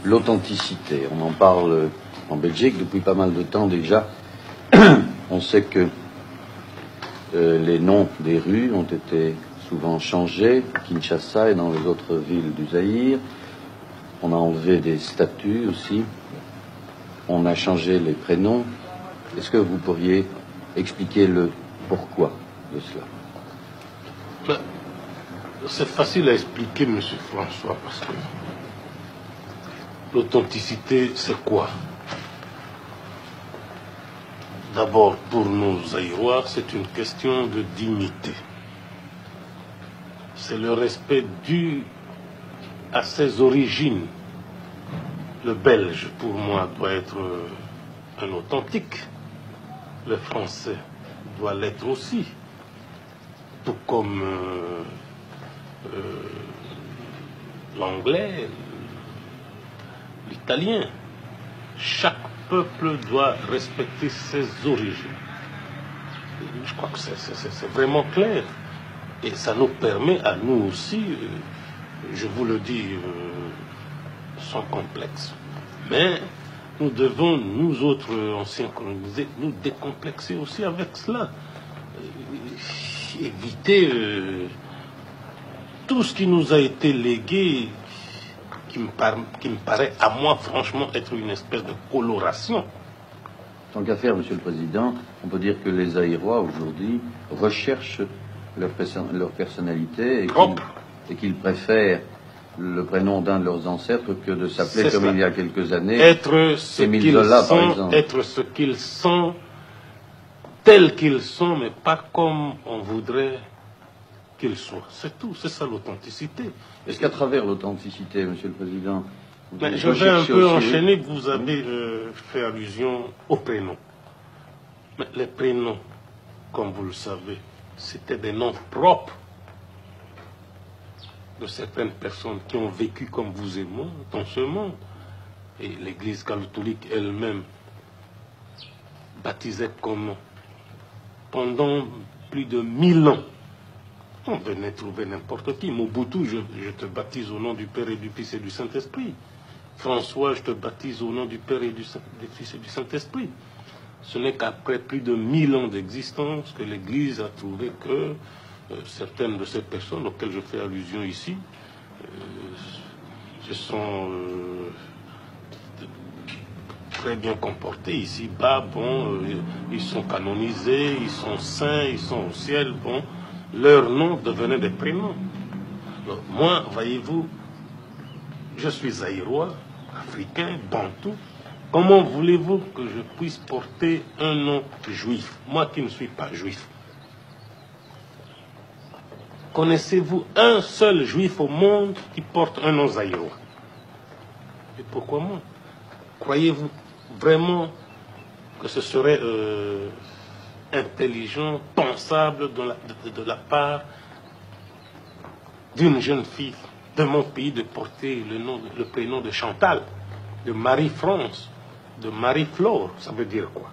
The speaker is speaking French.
l'authenticité. On en parle en Belgique depuis pas mal de temps déjà. On sait que les noms des rues ont été souvent changés, à Kinshasa et dans les autres villes du Zaïre. On a enlevé des statues aussi. On a changé les prénoms. Est-ce que vous pourriez expliquer le pourquoi de cela? C'est facile à expliquer, M. François, parce que l'authenticité, c'est quoi? D'abord, pour nos Zaïrois, c'est une question de dignité. C'est le respect dû à ses origines. Le Belge, pour moi, doit être un authentique. Le Français doit l'être aussi. Tout comme l'Anglais, l'Italien. Chaque peuple doit respecter ses origines. Je crois que c'est vraiment clair. Et ça nous permet à nous aussi, je vous le dis sans complexe, mais nous devons, nous autres anciens colonisés, nous décomplexer aussi avec cela. Éviter tout ce qui nous a été légué, qui me paraît à moi franchement être une espèce de coloration. Tant qu'à faire, Monsieur le Président, on peut dire que les Zaïrois aujourd'hui recherchent leur personnalité et qu'ils préfèrent le prénom d'un de leurs ancêtres que de s'appeler comme il y a quelques années être ce qu'ils sont, tels qu'ils sont, mais pas comme on voudrait qu'ils soient. C'est tout, c'est ça l'authenticité. Est-ce qu'à travers l'authenticité, Monsieur le Président, je vais un peu enchaîner, vous avez fait allusion aux prénoms. Mais les prénoms, comme vous le savez, c'était des noms propres de certaines personnes qui ont vécu comme vous et moi dans ce monde. Et l'Église catholique elle-même baptisait comment? Pendant plus de 1000 ans. On venait trouver n'importe qui. Mobutu, je te baptise au nom du Père et du Fils et du Saint-Esprit. François, je te baptise au nom du Père et du Fils et du Saint-Esprit. Ce n'est qu'après plus de 1000 ans d'existence que l'Église a trouvé que certaines de ces personnes auxquelles je fais allusion ici se sont très bien comportés ici-bas. Bon, ils sont canonisés, ils sont saints, ils sont au ciel. Bon, leurs noms devenaient des prénoms. Donc, moi, voyez-vous, je suis zaïrois, africain, bantou. Comment voulez-vous que je puisse porter un nom juif, moi qui ne suis pas juif? Connaissez-vous un seul juif au monde qui porte un nom zaïrois? Et pourquoi moi? Croyez-vous vraiment que ce serait intelligent, pensable de la part d'une jeune fille de mon pays de porter le prénom de Chantal, de Marie-France, de Marie-Flore? Ça veut dire quoi?